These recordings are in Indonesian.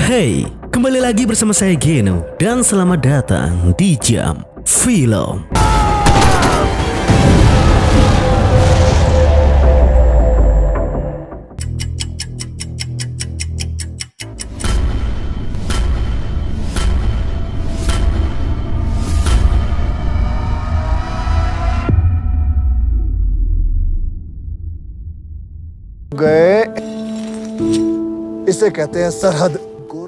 Hey, kembali lagi bersama saya Geno dan selamat datang di Jam Film. इसे कहते हैं सरहद।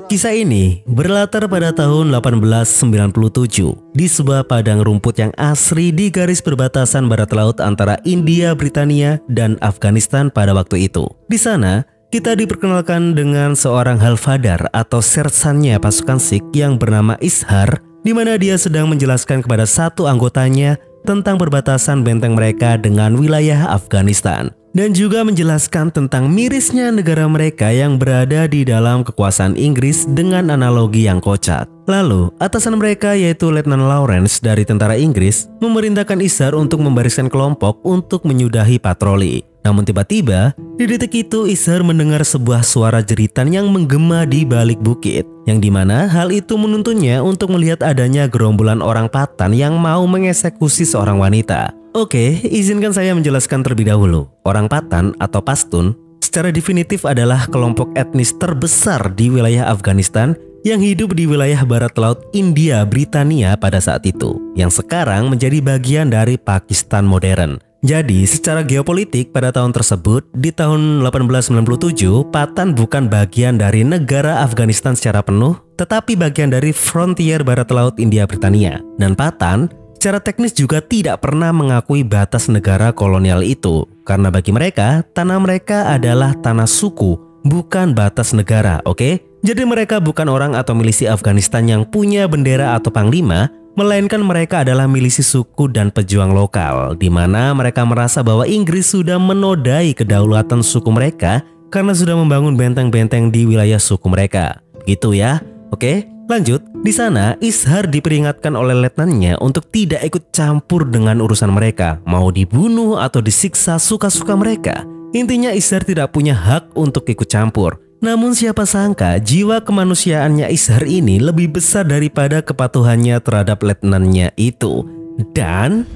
Kisah ini berlatar pada tahun 1897 di sebuah padang rumput yang asri di garis perbatasan barat laut antara India, Britania, dan Afghanistan pada waktu itu. Di sana, kita diperkenalkan dengan seorang halfadar atau sersannya pasukan Sikh yang bernama Ishar, di mana dia sedang menjelaskan kepada satu anggotanya tentang perbatasan benteng mereka dengan wilayah Afghanistan. Dan juga menjelaskan tentang mirisnya negara mereka yang berada di dalam kekuasaan Inggris dengan analogi yang kocak. Lalu, atasan mereka yaitu Letnan Lawrence dari tentara Inggris memerintahkan Ishar untuk membariskan kelompok untuk menyudahi patroli. Namun tiba-tiba, di detik itu Ishar mendengar sebuah suara jeritan yang menggema di balik bukit, yang dimana hal itu menuntunnya untuk melihat adanya gerombolan orang Patan yang mau mengeksekusi seorang wanita. Oke, izinkan saya menjelaskan terlebih dahulu. Orang Patan atau Pashtun secara definitif adalah kelompok etnis terbesar di wilayah Afghanistan yang hidup di wilayah barat laut India Britania pada saat itu, yang sekarang menjadi bagian dari Pakistan modern. Jadi, secara geopolitik pada tahun tersebut, di tahun 1897, Patan bukan bagian dari negara Afghanistan secara penuh, tetapi bagian dari frontier barat laut India Britania. Dan Patan secara teknis juga tidak pernah mengakui batas negara kolonial itu, karena bagi mereka, tanah mereka adalah tanah suku, bukan batas negara, oke? Jadi mereka bukan orang atau milisi Afghanistan yang punya bendera atau panglima, melainkan mereka adalah milisi suku dan pejuang lokal, di mana mereka merasa bahwa Inggris sudah menodai kedaulatan suku mereka karena sudah membangun benteng-benteng di wilayah suku mereka. Gitu ya, oke? Lanjut, di sana Ishar diperingatkan oleh letnannya untuk tidak ikut campur dengan urusan mereka, mau dibunuh atau disiksa suka-suka mereka. Intinya Ishar tidak punya hak untuk ikut campur. Namun siapa sangka jiwa kemanusiaannya Ishar ini lebih besar daripada kepatuhannya terhadap letnannya itu. Dan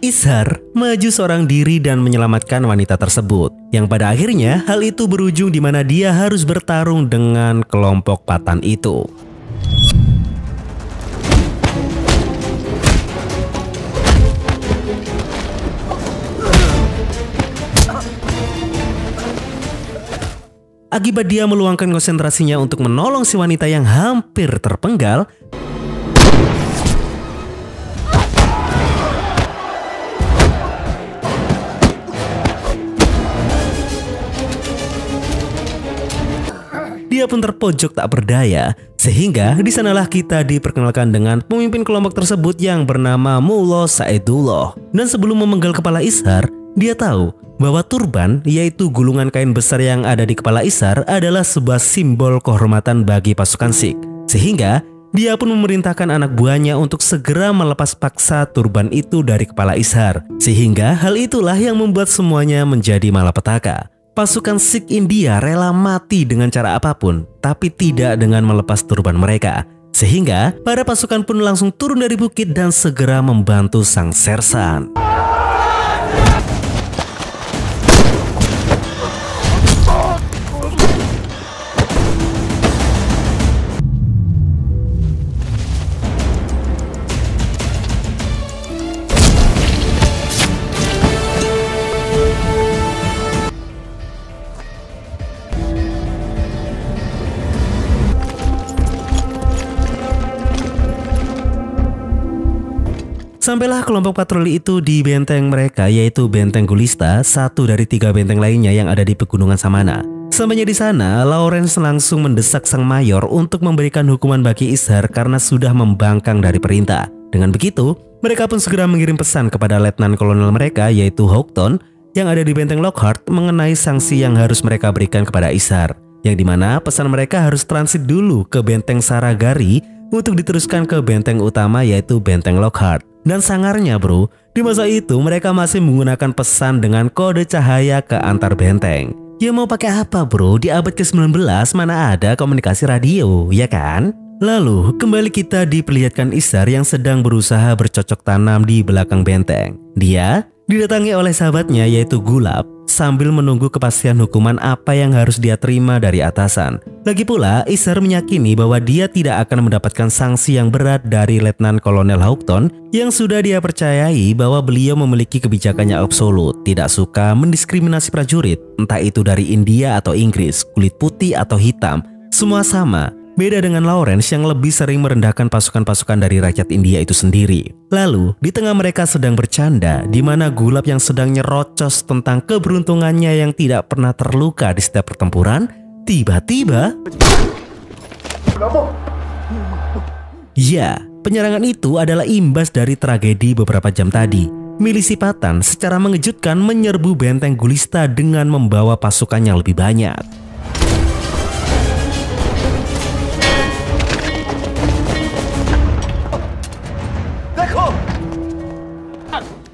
Ishar maju seorang diri dan menyelamatkan wanita tersebut, yang pada akhirnya hal itu berujung di mana dia harus bertarung dengan kelompok Patan itu. Akibat dia meluangkan konsentrasinya untuk menolong si wanita yang hampir terpenggal, dia pun terpojok tak berdaya, sehingga di sanalah kita diperkenalkan dengan pemimpin kelompok tersebut yang bernama Mullah Saidullah. Dan sebelum memenggal kepala Ishar, dia tahu bahwa turban, yaitu gulungan kain besar yang ada di kepala Ishar, adalah sebuah simbol kehormatan bagi pasukan Sikh. Sehingga dia pun memerintahkan anak buahnya untuk segera melepas paksa turban itu dari kepala Ishar. Sehingga hal itulah yang membuat semuanya menjadi malapetaka. Pasukan Sikh India rela mati dengan cara apapun, tapi tidak dengan melepas turban mereka. Sehingga para pasukan pun langsung turun dari bukit dan segera membantu sang sersan. Sampailah kelompok patroli itu di benteng mereka, yaitu Benteng Gulista, satu dari 3 benteng lainnya yang ada di Pegunungan Samana. Sampainya di sana, Lawrence langsung mendesak sang mayor untuk memberikan hukuman bagi Ishar karena sudah membangkang dari perintah. Dengan begitu, mereka pun segera mengirim pesan kepada letnan kolonel mereka, yaitu Houghton, yang ada di Benteng Lockhart mengenai sanksi yang harus mereka berikan kepada Ishar. Yang dimana pesan mereka harus transit dulu ke Benteng Saragari untuk diteruskan ke benteng utama yaitu benteng Lockhart. Dan sangarnya bro, di masa itu mereka masih menggunakan pesan dengan kode cahaya ke antar benteng. Ya mau pakai apa bro, di abad ke-19 mana ada komunikasi radio, ya kan? Lalu kembali kita diperlihatkan Ishar yang sedang berusaha bercocok tanam di belakang benteng. Dia didatangi oleh sahabatnya yaitu Gulab sambil menunggu kepastian hukuman apa yang harus dia terima dari atasan. Lagi pula Ishar meyakini bahwa dia tidak akan mendapatkan sanksi yang berat dari Letnan Kolonel Houghton yang sudah dia percayai bahwa beliau memiliki kebijakannya absolut, tidak suka mendiskriminasi prajurit, entah itu dari India atau Inggris, kulit putih atau hitam, semua sama. Beda dengan Lawrence yang lebih sering merendahkan pasukan-pasukan dari rakyat India itu sendiri. Lalu, di tengah mereka sedang bercanda, di mana Gulab yang sedang nyerocos tentang keberuntungannya yang tidak pernah terluka di setiap pertempuran, tiba-tiba... Ya, penyerangan itu adalah imbas dari tragedi beberapa jam tadi. Milisi Pathan secara mengejutkan menyerbu benteng Gulista dengan membawa pasukan yang lebih banyak.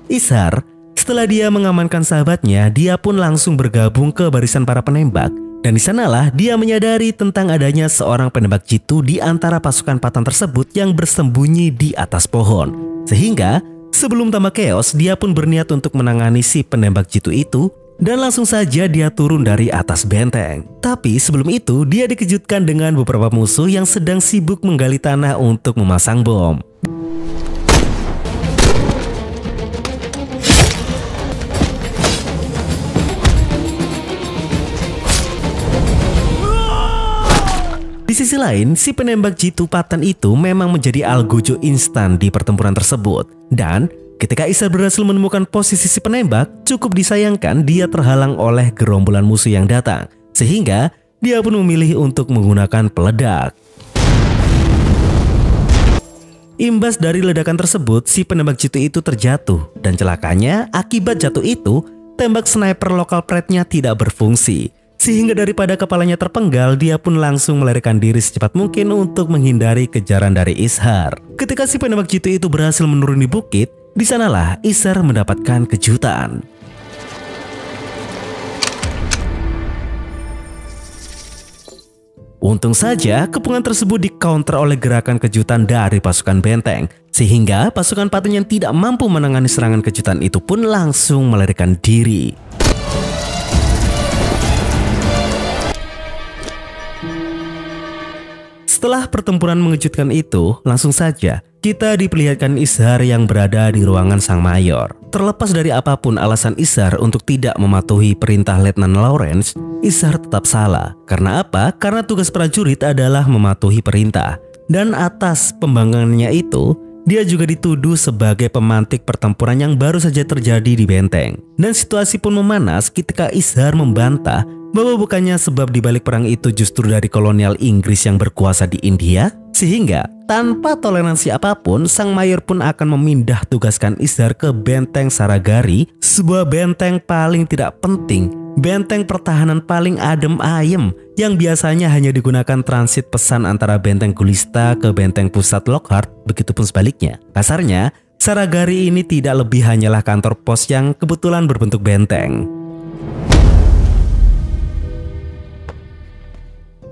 Ishar, setelah dia mengamankan sahabatnya, dia pun langsung bergabung ke barisan para penembak. Dan di sanalah dia menyadari tentang adanya seorang penembak jitu di antara pasukan Pathan tersebut yang bersembunyi di atas pohon. Sehingga sebelum tambah chaos, dia pun berniat untuk menangani si penembak jitu itu. Dan langsung saja dia turun dari atas benteng. Tapi sebelum itu dia dikejutkan dengan beberapa musuh yang sedang sibuk menggali tanah untuk memasang bom. Di sisi lain, si penembak jitu Pathan itu memang menjadi algojo instan di pertempuran tersebut. Dan ketika Ishar berhasil menemukan posisi si penembak, cukup disayangkan dia terhalang oleh gerombolan musuh yang datang. Sehingga dia pun memilih untuk menggunakan peledak. Imbas dari ledakan tersebut, si penembak jitu itu terjatuh. Dan celakanya, akibat jatuh itu, tembak sniper lokal pride-nya tidak berfungsi. Sehingga daripada kepalanya terpenggal, dia pun langsung melarikan diri secepat mungkin untuk menghindari kejaran dari Ishar. Ketika si penembak jitu itu berhasil menuruni bukit, di sanalah Ishar mendapatkan kejutan. Untung saja kepungan tersebut di-counter oleh gerakan kejutan dari pasukan benteng, sehingga pasukan Pathan yang tidak mampu menangani serangan kejutan itu pun langsung melarikan diri. Setelah pertempuran mengejutkan itu, langsung saja kita diperlihatkan Ishar yang berada di ruangan sang mayor. Terlepas dari apapun alasan Ishar untuk tidak mematuhi perintah Letnan Lawrence, Ishar tetap salah. Karena apa? Karena tugas prajurit adalah mematuhi perintah. Dan atas pembanggangannya itu, dia juga dituduh sebagai pemantik pertempuran yang baru saja terjadi di benteng. Dan situasi pun memanas ketika Ishar membantah bahwa bukannya sebab dibalik perang itu justru dari kolonial Inggris yang berkuasa di India, sehingga tanpa toleransi apapun, sang mayor pun akan memindah tugaskan Ishar ke benteng Saragari, sebuah benteng paling tidak penting, benteng pertahanan paling adem ayem yang biasanya hanya digunakan transit pesan antara benteng Gulista ke benteng pusat Lockhart, begitupun sebaliknya. Kasarnya, Saragari ini tidak lebih hanyalah kantor pos yang kebetulan berbentuk benteng.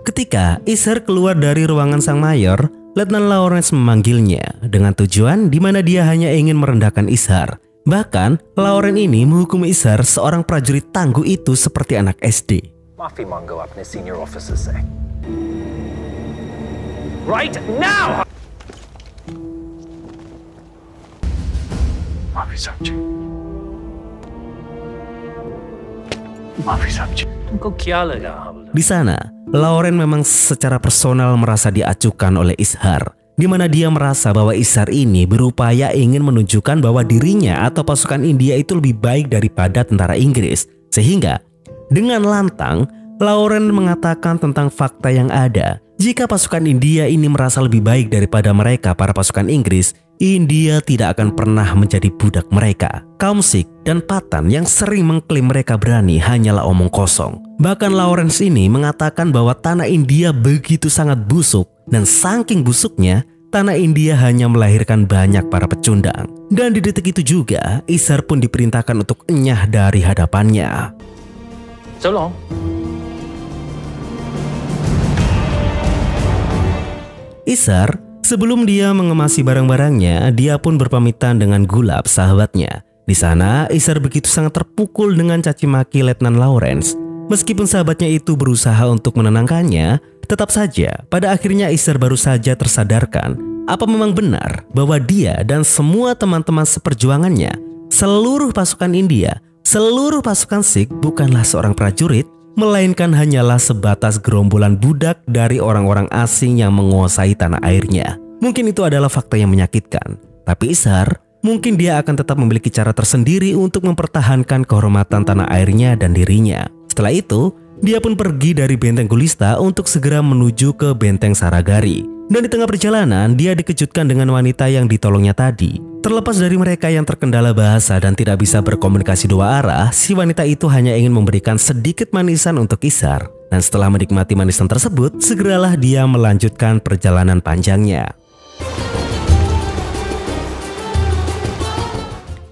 Ketika Ishar keluar dari ruangan sang mayor, Letnan Lawrence memanggilnya dengan tujuan di mana dia hanya ingin merendahkan Ishar. Bahkan, Lawrence ini menghukum Ishar, seorang prajurit tangguh itu, seperti anak SD. Maafin Monggo apne senior officers say. Right now! Maafi Sabji. Maafi Sabji. Tumko kya laga? Di sana, Lawrence memang secara personal merasa diacuhkan oleh Ishar, di mana dia merasa bahwa Ishar ini berupaya ingin menunjukkan bahwa dirinya atau pasukan India itu lebih baik daripada tentara Inggris. Sehingga dengan lantang, Lawrence mengatakan tentang fakta yang ada. Jika pasukan India ini merasa lebih baik daripada mereka, para pasukan Inggris, India tidak akan pernah menjadi budak mereka. Kaum Sikh dan Pathan yang sering mengklaim mereka berani hanyalah omong kosong. Bahkan Lawrence ini mengatakan bahwa tanah India begitu sangat busuk, dan saking busuknya, tanah India hanya melahirkan banyak para pecundang. Dan di detik itu juga, Ishar pun diperintahkan untuk enyah dari hadapannya. So long. Ishar, sebelum dia mengemasi barang-barangnya, dia pun berpamitan dengan Gulab, sahabatnya. Di sana, Ishar begitu sangat terpukul dengan caci maki Letnan Lawrence. Meskipun sahabatnya itu berusaha untuk menenangkannya, tetap saja pada akhirnya Ishar baru saja tersadarkan apa memang benar bahwa dia dan semua teman-teman seperjuangannya, seluruh pasukan India, seluruh pasukan Sikh bukanlah seorang prajurit, melainkan hanyalah sebatas gerombolan budak dari orang-orang asing yang menguasai tanah airnya. Mungkin itu adalah fakta yang menyakitkan, tapi Ishar mungkin dia akan tetap memiliki cara tersendiri untuk mempertahankan kehormatan tanah airnya dan dirinya. Setelah itu, dia pun pergi dari benteng Gulista untuk segera menuju ke benteng Saragari. Dan di tengah perjalanan, dia dikejutkan dengan wanita yang ditolongnya tadi. Terlepas dari mereka yang terkendala bahasa dan tidak bisa berkomunikasi dua arah, si wanita itu hanya ingin memberikan sedikit manisan untuk Ishar. Dan setelah menikmati manisan tersebut, segeralah dia melanjutkan perjalanan panjangnya.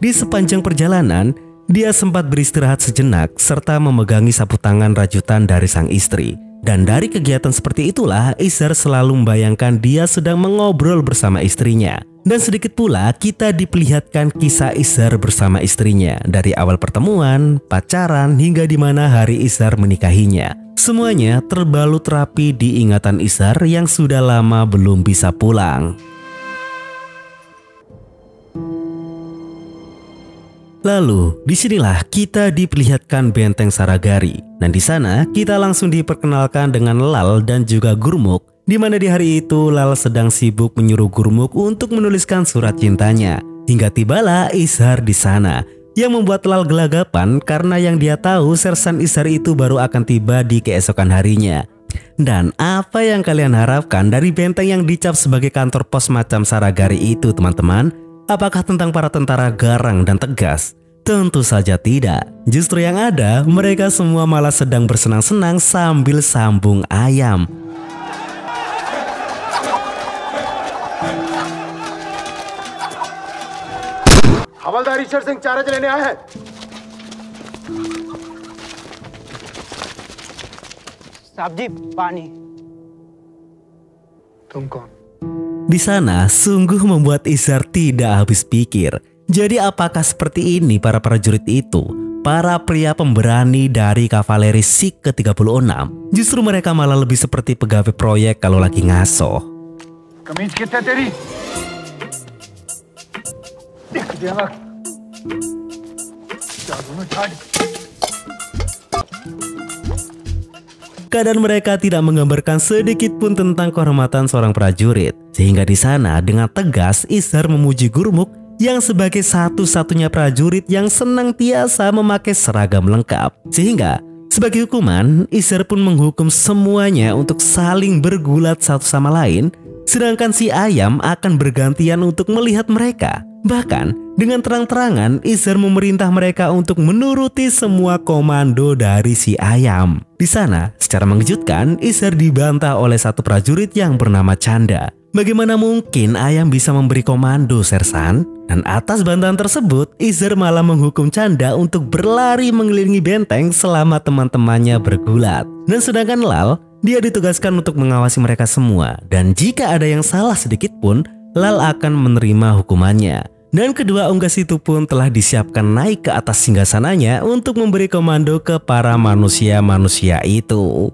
Di sepanjang perjalanan, dia sempat beristirahat sejenak serta memegangi sapu tangan rajutan dari sang istri. Dan dari kegiatan seperti itulah Ishar selalu membayangkan dia sedang mengobrol bersama istrinya. Dan sedikit pula kita diperlihatkan kisah Ishar bersama istrinya dari awal pertemuan, pacaran hingga di mana hari Ishar menikahinya. Semuanya terbalut rapi di ingatan Ishar yang sudah lama belum bisa pulang. Lalu, disinilah kita diperlihatkan benteng Saragari. Dan di sana kita langsung diperkenalkan dengan Lal dan juga Gurmukh, di mana di hari itu Lal sedang sibuk menyuruh Gurmukh untuk menuliskan surat cintanya. Hingga tibalah Ishar di sana, yang membuat Lal gelagapan karena yang dia tahu Sersan Ishar itu baru akan tiba di keesokan harinya. Dan apa yang kalian harapkan dari benteng yang dicap sebagai kantor pos macam Saragari itu, teman-teman? Apakah tentang para tentara garang dan tegas? Tentu saja tidak. Justru yang ada, mereka semua malah sedang bersenang-senang sambil sambung ayam. हवलदार ईश्वर सिंह चार्ज लेने आए हैं। साहब जी पानी। तुम कौन? Di sana sungguh membuat Ishar tidak habis pikir. Jadi apakah seperti ini para prajurit itu? Para pria pemberani dari kavaleri Sikh ke-36. Justru mereka malah lebih seperti pegawai proyek kalau lagi ngaso. कमीज कितने तेरी? Keadaan mereka tidak menggambarkan sedikit pun tentang kehormatan seorang prajurit. Sehingga di sana dengan tegas Ishar memuji Gurmukh yang sebagai satu-satunya prajurit yang senantiasa memakai seragam lengkap. Sehingga sebagai hukuman, Ishar pun menghukum semuanya untuk saling bergulat satu sama lain. Sedangkan si ayam akan bergantian untuk melihat mereka. Bahkan dengan terang-terangan Ishar memerintah mereka untuk menuruti semua komando dari si ayam. Di sana secara mengejutkan Ishar dibantah oleh satu prajurit yang bernama Chanda. Bagaimana mungkin ayam bisa memberi komando, Sersan? Dan atas bantahan tersebut Ishar malah menghukum Chanda untuk berlari mengelilingi benteng selama teman-temannya bergulat. Dan sedangkan Lal, dia ditugaskan untuk mengawasi mereka semua. Dan jika ada yang salah sedikit pun, Lal akan menerima hukumannya. Dan kedua unggas itu pun telah disiapkan naik ke atas singgasananya untuk memberi komando ke para manusia-manusia itu.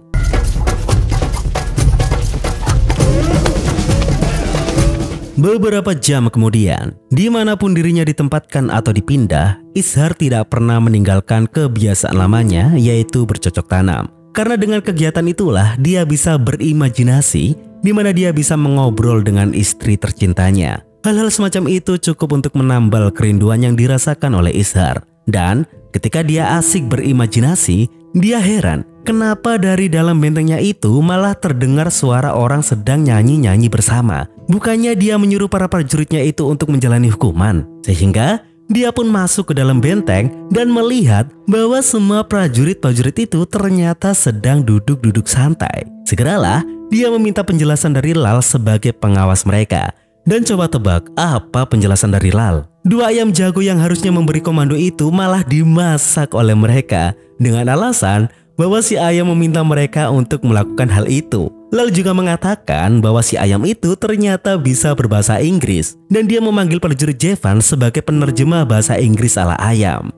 Beberapa jam kemudian, dimanapun dirinya ditempatkan atau dipindah, Ishar tidak pernah meninggalkan kebiasaan lamanya, yaitu bercocok tanam. Karena dengan kegiatan itulah dia bisa berimajinasi, di mana dia bisa mengobrol dengan istri tercintanya. Hal-hal semacam itu cukup untuk menambal kerinduan yang dirasakan oleh Ishar. Dan ketika dia asik berimajinasi, dia heran kenapa dari dalam bentengnya itu malah terdengar suara orang sedang nyanyi-nyanyi bersama. Bukannya dia menyuruh para prajuritnya itu untuk menjalani hukuman. Sehingga dia pun masuk ke dalam benteng dan melihat bahwa semua prajurit-prajurit itu ternyata sedang duduk-duduk santai. Segeralah dia meminta penjelasan dari Lal sebagai pengawas mereka. Dan coba tebak apa penjelasan dari Lal? 2 ayam jago yang harusnya memberi komando itu malah dimasak oleh mereka dengan alasan bahwa si ayam meminta mereka untuk melakukan hal itu. Lal juga mengatakan bahwa si ayam itu ternyata bisa berbahasa Inggris dan dia memanggil prajurit Jevan sebagai penerjemah bahasa Inggris ala ayam.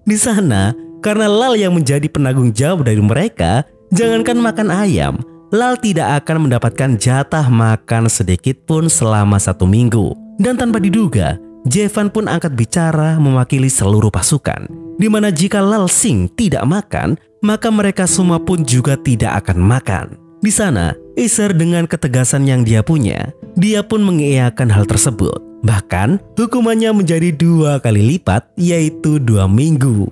Di sana, karena Lal yang menjadi penanggung jawab dari mereka, jangankan makan ayam, Lal tidak akan mendapatkan jatah makan sedikit pun selama 1 minggu. Dan tanpa diduga, Jevan pun angkat bicara mewakili seluruh pasukan, di mana jika Lal Singh tidak makan, maka mereka semua pun juga tidak akan makan. Di sana, Isar dengan ketegasan yang dia punya, dia pun mengiyakan hal tersebut. Bahkan, hukumannya menjadi 2 kali lipat, yaitu 2 minggu.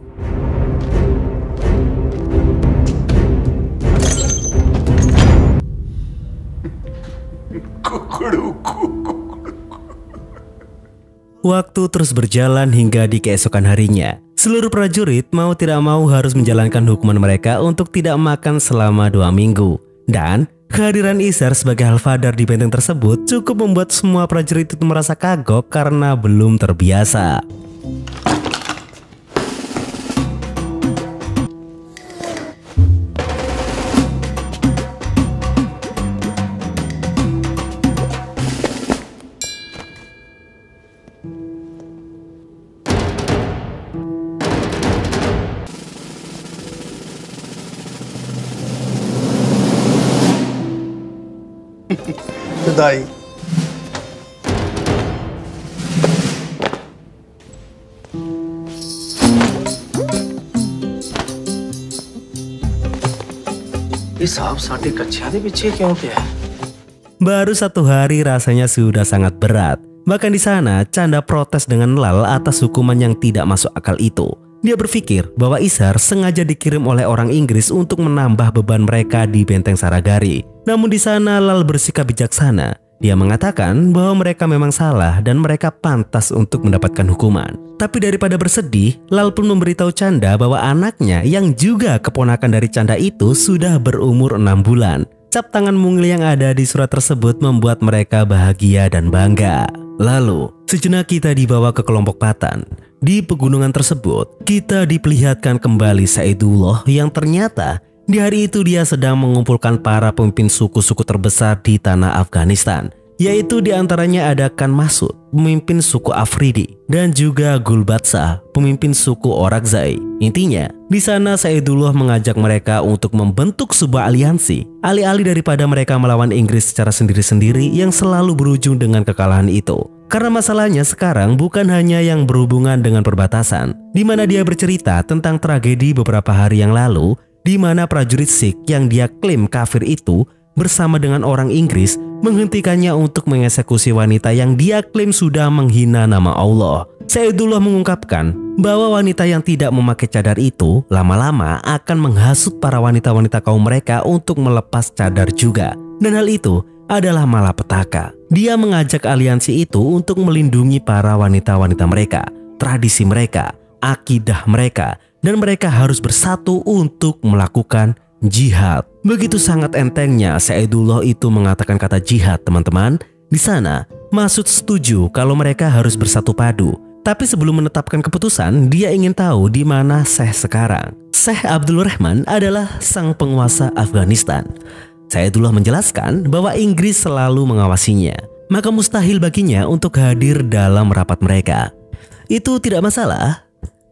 Waktu terus berjalan hingga di keesokan harinya. Seluruh prajurit mau tidak mau harus menjalankan hukuman mereka untuk tidak makan selama 2 minggu. Dan kehadiran Isar sebagai Alfadar di benteng tersebut cukup membuat semua prajurit itu merasa kagok karena belum terbiasa. Daí. साहब साढ़े कच्छा दे पीछे क्यों पे है? Baru 1 hari rasanya sudah sangat berat. Bahkan di sana Chanda protes dengan Lal atas hukuman yang tidak masuk akal itu. Dia berpikir bahwa Isar sengaja dikirim oleh orang Inggris untuk menambah beban mereka di benteng Saragari. Namun di sana Lal bersikap bijaksana. Dia mengatakan bahwa mereka memang salah dan mereka pantas untuk mendapatkan hukuman. Tapi daripada bersedih, Lal pun memberitahu Chanda bahwa anaknya yang juga keponakan dari Chanda itu sudah berumur 6 bulan. Cap tangan mungil yang ada di surat tersebut membuat mereka bahagia dan bangga. Lalu, sejenak kita dibawa ke kelompok Patan. Di pegunungan tersebut, kita diperlihatkan kembali Saidullah yang ternyata di hari itu dia sedang mengumpulkan para pemimpin suku-suku terbesar di tanah Afghanistan, yaitu diantaranya ada Khan Masud, pemimpin suku Afridi, dan juga Gulbadsah, pemimpin suku Orakzai. Intinya, di sana Saidullah mengajak mereka untuk membentuk sebuah aliansi, alih-alih daripada mereka melawan Inggris secara sendiri-sendiri yang selalu berujung dengan kekalahan itu. Karena masalahnya sekarang bukan hanya yang berhubungan dengan perbatasan, di mana dia bercerita tentang tragedi beberapa hari yang lalu, di mana prajurit Sikh yang dia klaim kafir itu bersama dengan orang Inggris menghentikannya untuk mengeksekusi wanita yang dia klaim sudah menghina nama Allah. Saidullah mengungkapkan bahwa wanita yang tidak memakai cadar itu lama-lama akan menghasut para wanita-wanita kaum mereka untuk melepas cadar juga. Dan hal itu adalah malapetaka. Dia mengajak aliansi itu untuk melindungi para wanita-wanita mereka, tradisi mereka, akidah mereka, dan mereka harus bersatu untuk melakukan jihad. Begitu sangat entengnya Saidullah itu mengatakan kata jihad, teman-teman. Di sana, Masud setuju kalau mereka harus bersatu padu. Tapi sebelum menetapkan keputusan, dia ingin tahu di mana Syekh sekarang. Syekh Abdul Rahman adalah sang penguasa Afghanistan. Saidullah menjelaskan bahwa Inggris selalu mengawasinya, maka mustahil baginya untuk hadir dalam rapat mereka. Itu tidak masalah.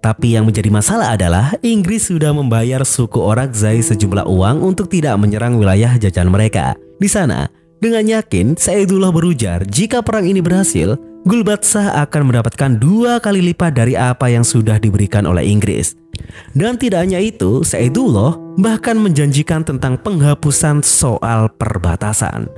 Tapi yang menjadi masalah adalah Inggris sudah membayar suku Orakzai sejumlah uang untuk tidak menyerang wilayah jajahan mereka. Di sana, dengan yakin Saidullah berujar jika perang ini berhasil, Gulbadsah akan mendapatkan 2 kali lipat dari apa yang sudah diberikan oleh Inggris. Dan tidak hanya itu, Saidullah bahkan menjanjikan tentang penghapusan soal perbatasan.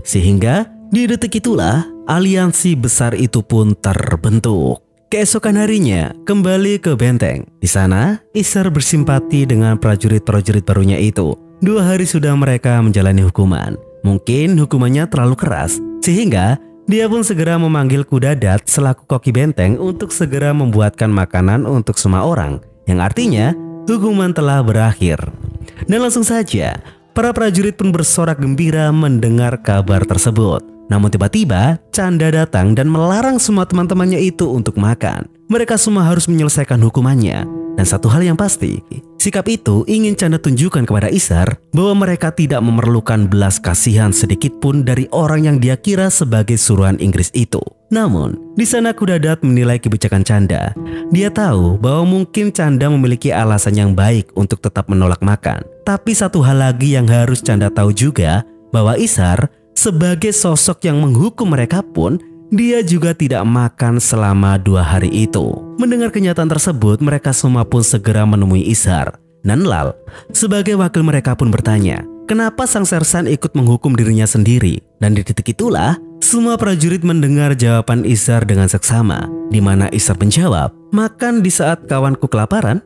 Sehingga di detik itulah aliansi besar itu pun terbentuk. Keesokan harinya, kembali ke benteng. Di sana, Isar bersimpati dengan prajurit-prajurit barunya itu. 2 hari sudah mereka menjalani hukuman. Mungkin hukumannya terlalu keras, sehingga Dia pun segera memanggil Kudadat selaku koki benteng untuk segera membuatkan makanan untuk semua orang, yang artinya hukuman telah berakhir. Dan langsung saja, para prajurit pun bersorak gembira mendengar kabar tersebut. Namun tiba-tiba Canda datang dan melarang semua teman-temannya itu untuk makan. Mereka semua harus menyelesaikan hukumannya. Dan satu hal yang pasti, sikap itu ingin Canda tunjukkan kepada Ishar bahwa mereka tidak memerlukan belas kasihan sedikit pun dari orang yang dia kira sebagai suruhan Inggris itu. Namun, di sana Kudadat menilai kebijakan Canda. Dia tahu bahwa mungkin Canda memiliki alasan yang baik untuk tetap menolak makan. Tapi satu hal lagi yang harus Canda tahu juga, bahwa Ishar sebagai sosok yang menghukum mereka pun, dia juga tidak makan selama 2 hari itu. Mendengar kenyataan tersebut, mereka semua pun segera menemui Ishar. Nanlal sebagai wakil mereka pun bertanya, kenapa sang sersan ikut menghukum dirinya sendiri? Dan di titik itulah, semua prajurit mendengar jawaban Ishar dengan seksama, di mana Ishar menjawab, makan di saat kawanku kelaparan?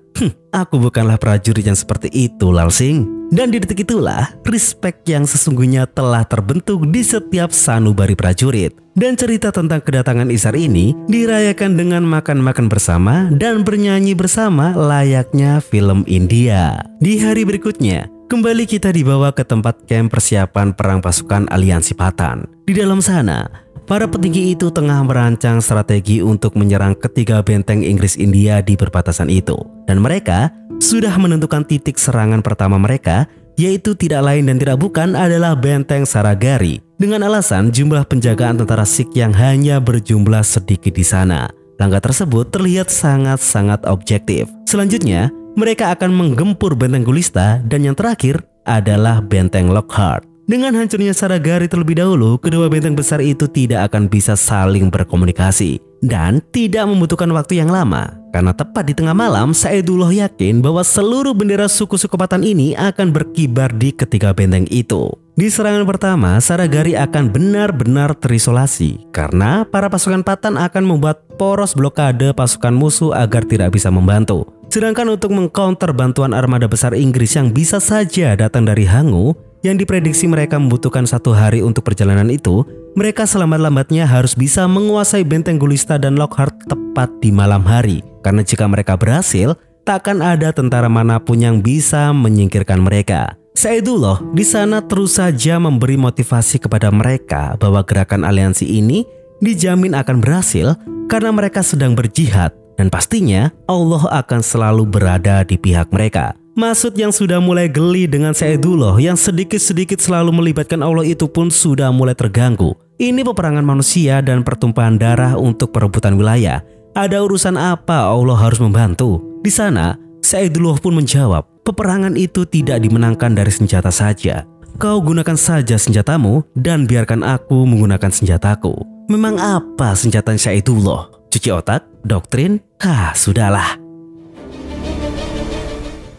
Aku bukanlah prajurit yang seperti itu, Lalsing. Dan di detik itulah, respect yang sesungguhnya telah terbentuk di setiap sanubari prajurit. Dan cerita tentang kedatangan Ishar ini dirayakan dengan makan-makan bersama dan bernyanyi bersama layaknya film India. Di hari berikutnya, kembali kita dibawa ke tempat camp persiapan perang pasukan aliansi Patan. Di dalam sana, para petinggi itu tengah merancang strategi untuk menyerang ketiga benteng Inggris India di perbatasan itu. Dan mereka sudah menentukan titik serangan pertama mereka, yaitu tidak lain dan tidak bukan adalah benteng Saragari. Dengan alasan jumlah penjagaan tentara Sikh yang hanya berjumlah sedikit di sana. Langkah tersebut terlihat sangat-sangat objektif. Selanjutnya, mereka akan menggempur benteng Gulista dan yang terakhir adalah benteng Lockhart. Dengan hancurnya Saragari terlebih dahulu, kedua benteng besar itu tidak akan bisa saling berkomunikasi dan tidak membutuhkan waktu yang lama. Karena tepat di tengah malam, Saidullah yakin bahwa seluruh bendera suku-suku Patan ini akan berkibar di ketiga benteng itu. Di serangan pertama, Saragari akan benar-benar terisolasi karena para pasukan Patan akan membuat poros blokade pasukan musuh agar tidak bisa membantu. Sedangkan untuk mengcounter bantuan armada besar Inggris yang bisa saja datang dari Hangu, yang diprediksi mereka membutuhkan 1 hari untuk perjalanan itu, mereka selambat-lambatnya harus bisa menguasai benteng Gulista dan Lockhart tepat di malam hari. Karena jika mereka berhasil, takkan ada tentara manapun yang bisa menyingkirkan mereka. Saidullah di sana terus saja memberi motivasi kepada mereka bahwa gerakan aliansi ini dijamin akan berhasil karena mereka sedang berjihad dan pastinya Allah akan selalu berada di pihak mereka. Masud yang sudah mulai geli dengan Saidullah yang sedikit-sedikit selalu melibatkan Allah itu pun sudah mulai terganggu. Ini peperangan manusia dan pertumpahan darah untuk perebutan wilayah. Ada urusan apa Allah harus membantu? Di sana, Saidullah pun menjawab, peperangan itu tidak dimenangkan dari senjata saja. Kau gunakan saja senjatamu dan biarkan aku menggunakan senjataku. Memang apa senjata Saidullah? Cuci otak? Doktrin? Sudahlah.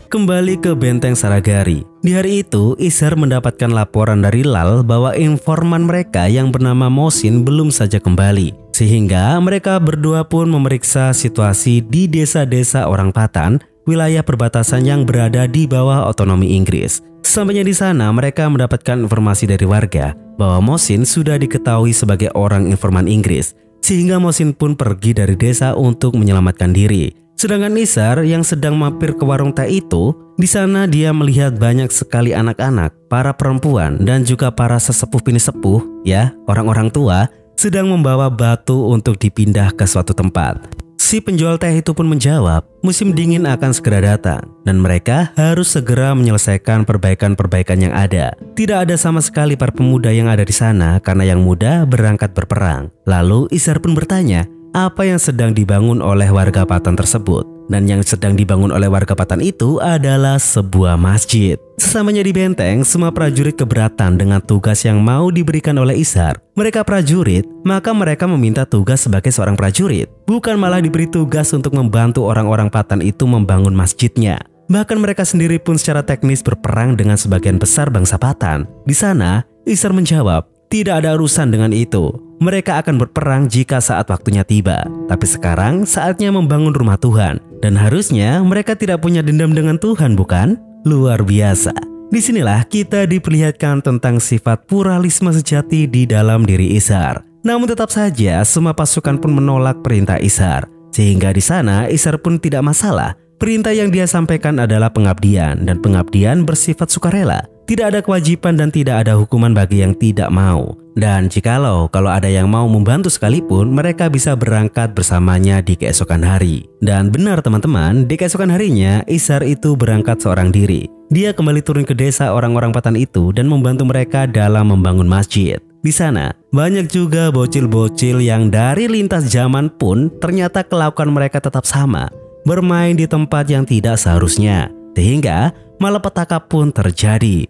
Kembali ke benteng Saragari. Di hari itu, Ishar mendapatkan laporan dari Lal bahwa informan mereka yang bernama Mosin belum saja kembali. Sehingga mereka berdua pun memeriksa situasi di desa-desa orang Patan, wilayah perbatasan yang berada di bawah otonomi Inggris. Sampainya di sana, mereka mendapatkan informasi dari warga bahwa Mosin sudah diketahui sebagai orang informan Inggris. Sehingga Mosin pun pergi dari desa untuk menyelamatkan diri. Sedangkan Ishar yang sedang mampir ke warung teh itu, di sana dia melihat banyak sekali anak-anak, para perempuan dan juga para sesepuh bini sepuh, ya, orang-orang tua, sedang membawa batu untuk dipindah ke suatu tempat. Si penjual teh itu pun menjawab, musim dingin akan segera datang dan mereka harus segera menyelesaikan perbaikan-perbaikan yang ada. Tidak ada sama sekali para pemuda yang ada di sana karena yang muda berangkat berperang. Lalu Ishar pun bertanya, apa yang sedang dibangun oleh warga Patan tersebut? Dan yang sedang dibangun oleh warga Patan itu adalah sebuah masjid. Sesamanya di benteng, semua prajurit keberatan dengan tugas yang mau diberikan oleh Ishar. Mereka prajurit, maka mereka meminta tugas sebagai seorang prajurit, bukan malah diberi tugas untuk membantu orang-orang Patan itu membangun masjidnya. Bahkan mereka sendiri pun secara teknis berperang dengan sebagian besar bangsa Patan. Di sana, Ishar menjawab, tidak ada urusan dengan itu. Mereka akan berperang jika saat waktunya tiba. Tapi sekarang saatnya membangun rumah Tuhan. Dan harusnya mereka tidak punya dendam dengan Tuhan, bukan? Luar biasa. Disinilah kita diperlihatkan tentang sifat pluralisme sejati di dalam diri Ishar. Namun tetap saja semua pasukan pun menolak perintah Ishar. Sehingga di sana Ishar pun tidak masalah. Perintah yang dia sampaikan adalah pengabdian, dan pengabdian bersifat sukarela. Tidak ada kewajiban dan tidak ada hukuman bagi yang tidak mau. Dan jikalau ada yang mau membantu sekalipun, mereka bisa berangkat bersamanya di keesokan hari. Dan benar teman-teman, di keesokan harinya Ishar itu berangkat seorang diri. Dia kembali turun ke desa orang-orang Patan itu dan membantu mereka dalam membangun masjid. Di sana, banyak juga bocil-bocil yang dari lintas zaman pun ternyata kelakuan mereka tetap sama. Bermain di tempat yang tidak seharusnya, sehingga malapetaka pun terjadi.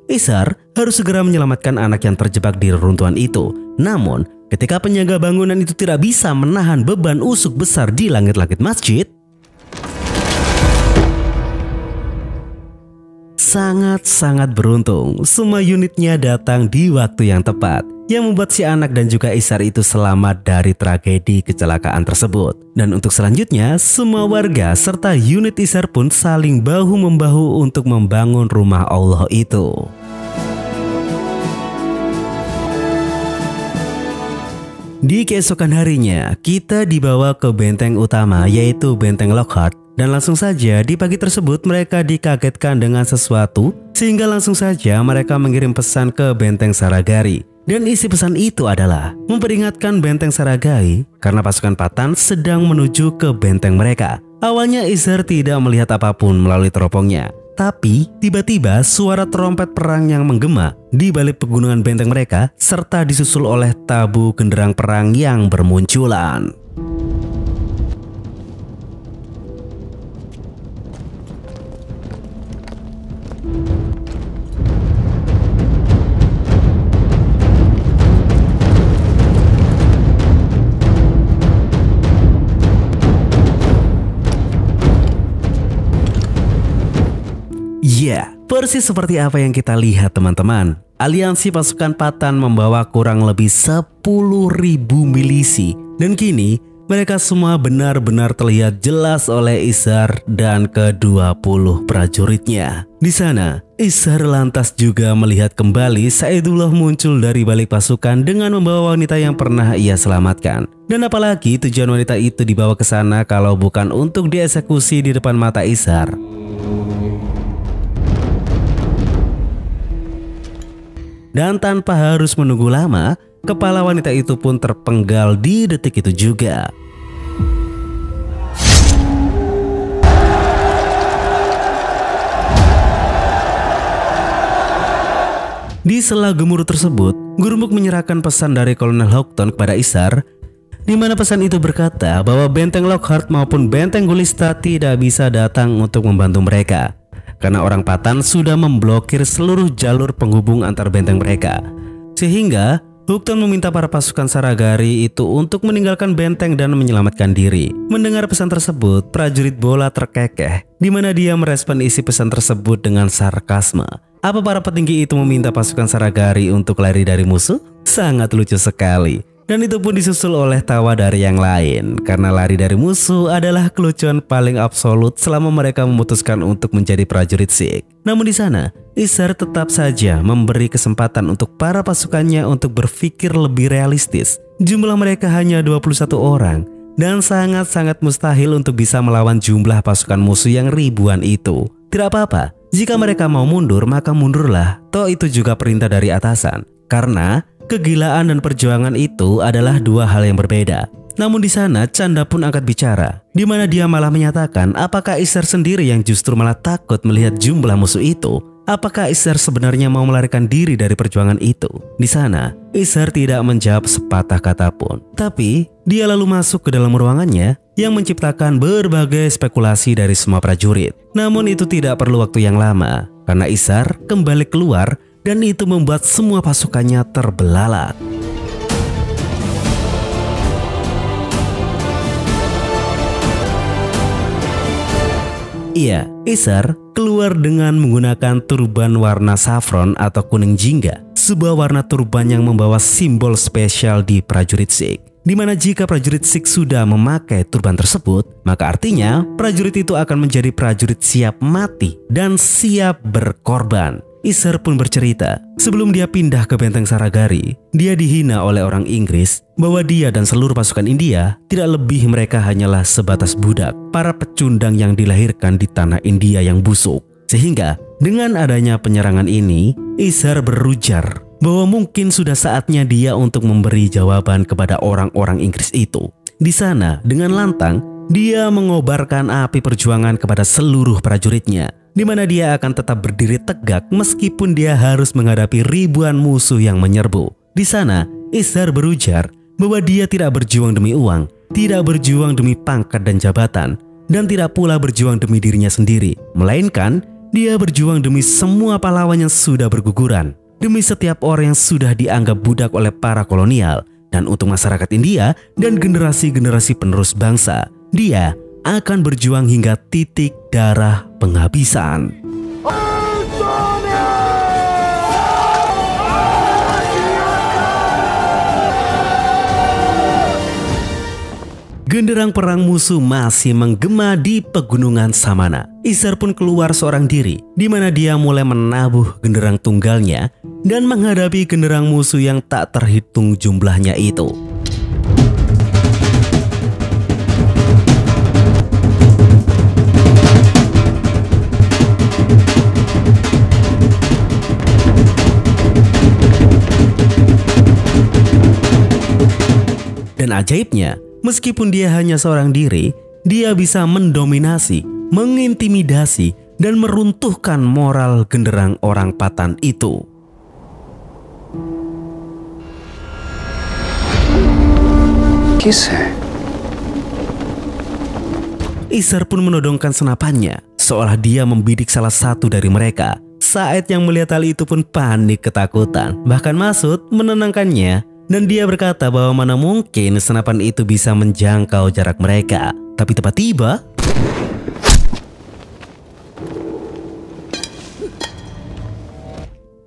Ishar harus segera menyelamatkan anak yang terjebak di reruntuhan itu. Namun, ketika penjaga bangunan itu tidak bisa menahan beban usuk besar di langit-langit masjid, sangat-sangat beruntung semua unitnya datang di waktu yang tepat, yang membuat si anak dan juga Ishar itu selamat dari tragedi kecelakaan tersebut. Dan untuk selanjutnya, semua warga serta unit Ishar pun saling bahu-membahu untuk membangun rumah Allah itu. Di keesokan harinya, kita dibawa ke benteng utama, yaitu benteng Lockhart. Dan langsung saja di pagi tersebut mereka dikagetkan dengan sesuatu, sehingga langsung saja mereka mengirim pesan ke benteng Saragari. Dan isi pesan itu adalah memperingatkan benteng Saragari karena pasukan Patan sedang menuju ke benteng mereka. Awalnya Ishar tidak melihat apapun melalui teropongnya, tapi tiba-tiba suara trompet perang yang menggema di balik pegunungan benteng mereka, serta disusul oleh tabu genderang perang yang bermunculan. Ya, persis seperti apa yang kita lihat teman-teman. Aliansi pasukan Patan membawa kurang lebih 10.000 milisi. Dan kini mereka semua benar-benar terlihat jelas oleh Ishar dan ke-20 prajuritnya. Di sana, Ishar lantas juga melihat kembali Saidullah muncul dari balik pasukan dengan membawa wanita yang pernah ia selamatkan. Dan apalagi tujuan wanita itu dibawa ke sana kalau bukan untuk dieksekusi di depan mata Ishar. Dan tanpa harus menunggu lama, kepala wanita itu pun terpenggal di detik itu juga. Di sela gemuruh tersebut, Gurmuk menyerahkan pesan dari Kolonel Houghton kepada Ishar, di mana pesan itu berkata bahwa benteng Lockhart maupun benteng Gulista tidak bisa datang untuk membantu mereka. Karena orang Patan sudah memblokir seluruh jalur penghubung antar benteng mereka. Sehingga Houghton meminta para pasukan Saragari itu untuk meninggalkan benteng dan menyelamatkan diri. Mendengar pesan tersebut, prajurit bola terkekeh, di mana dia merespon isi pesan tersebut dengan sarkasme. Apa para petinggi itu meminta pasukan Saragari untuk lari dari musuh? Sangat lucu sekali. Dan itu pun disusul oleh tawa dari yang lain, karena lari dari musuh adalah kelucuan paling absolut selama mereka memutuskan untuk menjadi prajurit Sikh. Namun di sana, Ishar tetap saja memberi kesempatan untuk para pasukannya untuk berpikir lebih realistis. Jumlah mereka hanya 21 orang, dan sangat-sangat mustahil untuk bisa melawan jumlah pasukan musuh yang ribuan itu. Tidak apa-apa, jika mereka mau mundur maka mundurlah, toh itu juga perintah dari atasan. Karena kegilaan dan perjuangan itu adalah dua hal yang berbeda. Namun di sana Chanda pun angkat bicara, di mana dia malah menyatakan apakah Ishar sendiri yang justru malah takut melihat jumlah musuh itu. Apakah Ishar sebenarnya mau melarikan diri dari perjuangan itu? Di sana Ishar tidak menjawab sepatah kata pun. Tapi dia lalu masuk ke dalam ruangannya yang menciptakan berbagai spekulasi dari semua prajurit. Namun itu tidak perlu waktu yang lama, karena Ishar kembali keluar. Dan itu membuat semua pasukannya terbelalak. Iya, Ishar keluar dengan menggunakan turban warna saffron atau kuning jingga, sebuah warna turban yang membawa simbol spesial di prajurit Sikh. di mana jika prajurit Sikh sudah memakai turban tersebut, maka artinya prajurit itu akan menjadi prajurit siap mati dan siap berkorban. Isar pun bercerita, sebelum dia pindah ke Benteng Saragari, dia dihina oleh orang Inggris bahwa dia dan seluruh pasukan India tidak lebih, mereka hanyalah sebatas budak, para pecundang yang dilahirkan di tanah India yang busuk. Sehingga dengan adanya penyerangan ini, Isar berujar bahwa mungkin sudah saatnya dia untuk memberi jawaban kepada orang-orang Inggris itu. Di sana dengan lantang, dia mengobarkan api perjuangan kepada seluruh prajuritnya, di mana dia akan tetap berdiri tegak meskipun dia harus menghadapi ribuan musuh yang menyerbu. Di sana, Isar berujar bahwa dia tidak berjuang demi uang, tidak berjuang demi pangkat dan jabatan, dan tidak pula berjuang demi dirinya sendiri, melainkan dia berjuang demi semua pahlawan yang sudah berguguran, demi setiap orang yang sudah dianggap budak oleh para kolonial, dan untuk masyarakat India dan generasi-generasi penerus bangsa. Dia akan berjuang hingga titik darah penghabisan. Genderang perang musuh masih menggema di pegunungan Samana. Isar pun keluar seorang diri, di mana dia mulai menabuh genderang tunggalnya dan menghadapi genderang musuh yang tak terhitung jumlahnya itu. Dan ajaibnya, meskipun dia hanya seorang diri, dia bisa mendominasi, mengintimidasi, dan meruntuhkan moral genderang orang Patan itu. Kisah. Isar pun menodongkan senapannya, seolah dia membidik salah satu dari mereka. Said yang melihat hal itu pun panik ketakutan, bahkan Masud menenangkannya. Dan dia berkata bahwa mana mungkin senapan itu bisa menjangkau jarak mereka. Tapi tiba-tiba,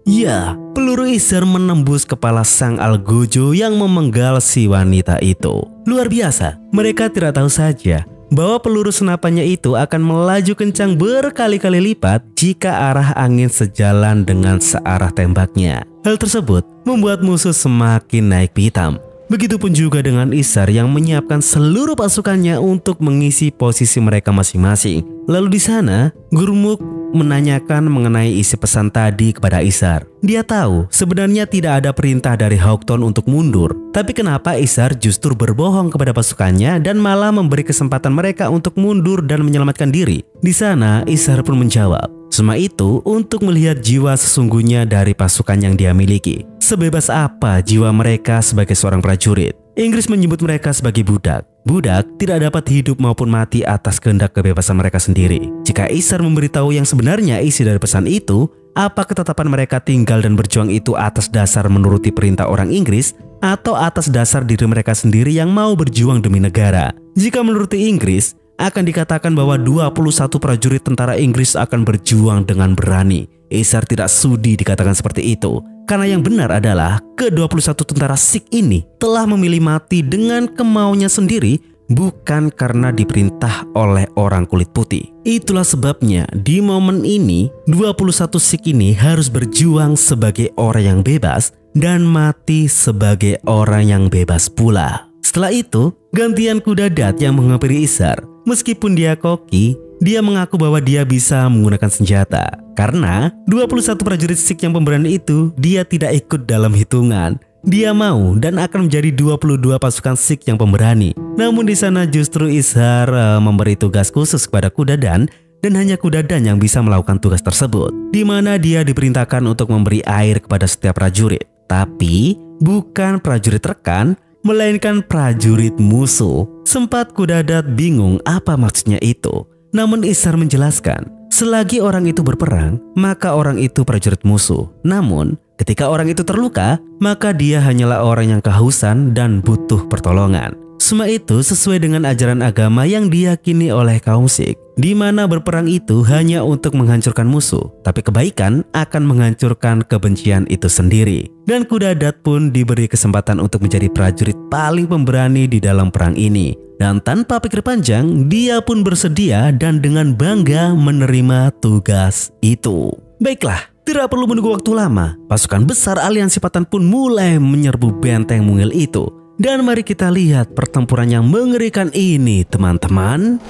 ya, peluru Isar menembus kepala sang Algojo yang memenggal si wanita itu. Luar biasa, mereka tidak tahu saja bahwa peluru senapannya itu akan melaju kencang berkali-kali lipat jika arah angin sejalan dengan searah tembaknya. Hal tersebut membuat musuh semakin naik pitam. Begitupun juga dengan Isar yang menyiapkan seluruh pasukannya untuk mengisi posisi mereka masing-masing. Lalu di sana, Gurmukh menanyakan mengenai isi pesan tadi kepada Isar. Dia tahu sebenarnya tidak ada perintah dari Haughton untuk mundur. Tapi kenapa Isar justru berbohong kepada pasukannya dan malah memberi kesempatan mereka untuk mundur dan menyelamatkan diri? Di sana, Isar pun menjawab, semua itu untuk melihat jiwa sesungguhnya dari pasukan yang dia miliki. Sebebas apa jiwa mereka sebagai seorang prajurit. Inggris menyebut mereka sebagai budak. Budak tidak dapat hidup maupun mati atas kehendak kebebasan mereka sendiri. Jika Isar memberitahu yang sebenarnya isi dari pesan itu, apa ketetapan mereka tinggal dan berjuang itu atas dasar menuruti perintah orang Inggris atau atas dasar diri mereka sendiri yang mau berjuang demi negara? Jika menuruti Inggris, akan dikatakan bahwa 21 prajurit tentara Inggris akan berjuang dengan berani. Isar tidak sudi dikatakan seperti itu, karena yang benar adalah ke-21 tentara Sikh ini telah memilih mati dengan kemauannya sendiri, bukan karena diperintah oleh orang kulit putih. Itulah sebabnya di momen ini 21 Sikh ini harus berjuang sebagai orang yang bebas dan mati sebagai orang yang bebas pula. Setelah itu, gantian Kudadat yang menghampiri Isar. Meskipun dia koki, dia mengaku bahwa dia bisa menggunakan senjata. Karena 21 prajurit Sikh yang pemberani itu, dia tidak ikut dalam hitungan. Dia mau dan akan menjadi 22 pasukan Sikh yang pemberani. Namun di sana justru Isar memberi tugas khusus kepada Kudadan, dan hanya Kudadan yang bisa melakukan tugas tersebut, di mana dia diperintahkan untuk memberi air kepada setiap prajurit. Tapi bukan prajurit rekan, melainkan prajurit musuh. Sempat Kudadat bingung apa maksudnya itu. Namun Isar menjelaskan, selagi orang itu berperang, maka orang itu prajurit musuh. Namun ketika orang itu terluka, maka dia hanyalah orang yang kehausan dan butuh pertolongan. Semua itu sesuai dengan ajaran agama yang diyakini oleh kaum Sikh. di mana berperang itu hanya untuk menghancurkan musuh, tapi kebaikan akan menghancurkan kebencian itu sendiri. Dan Kudadat pun diberi kesempatan untuk menjadi prajurit paling pemberani di dalam perang ini. Dan tanpa pikir panjang, dia pun bersedia dan dengan bangga menerima tugas itu. Baiklah, tidak perlu menunggu waktu lama. Pasukan besar aliansi Patan pun mulai menyerbu benteng mungil itu. Dan mari kita lihat pertempuran yang mengerikan ini, teman-teman.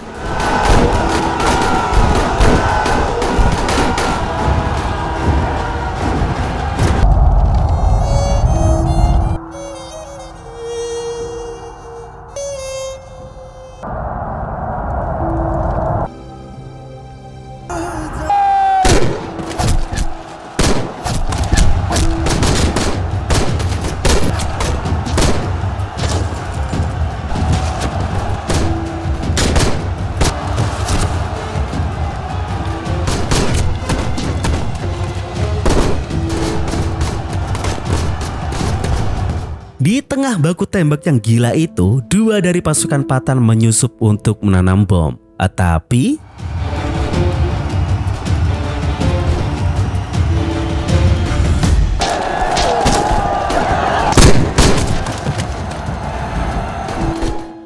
Di tengah baku tembak yang gila itu, dua dari pasukan Patan menyusup untuk menanam bom. Tapi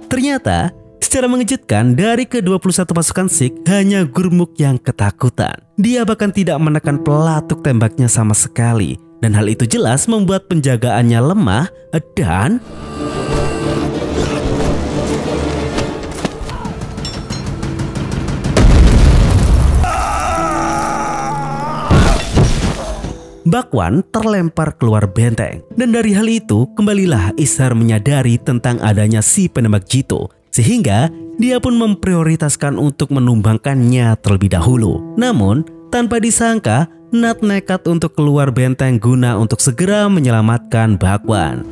ternyata secara mengejutkan dari ke-21 pasukan Sikh hanya Gurmukh yang ketakutan. Dia bahkan tidak menekan pelatuk tembaknya sama sekali. Dan hal itu jelas membuat penjagaannya lemah dan Bakwan terlempar keluar benteng. Dan dari hal itu kembalilah Ishar menyadari tentang adanya si penembak jitu, sehingga dia pun memprioritaskan untuk menumbangkannya terlebih dahulu. Namun tanpa disangka Nat nekat untuk keluar benteng guna untuk segera menyelamatkan Bakwan.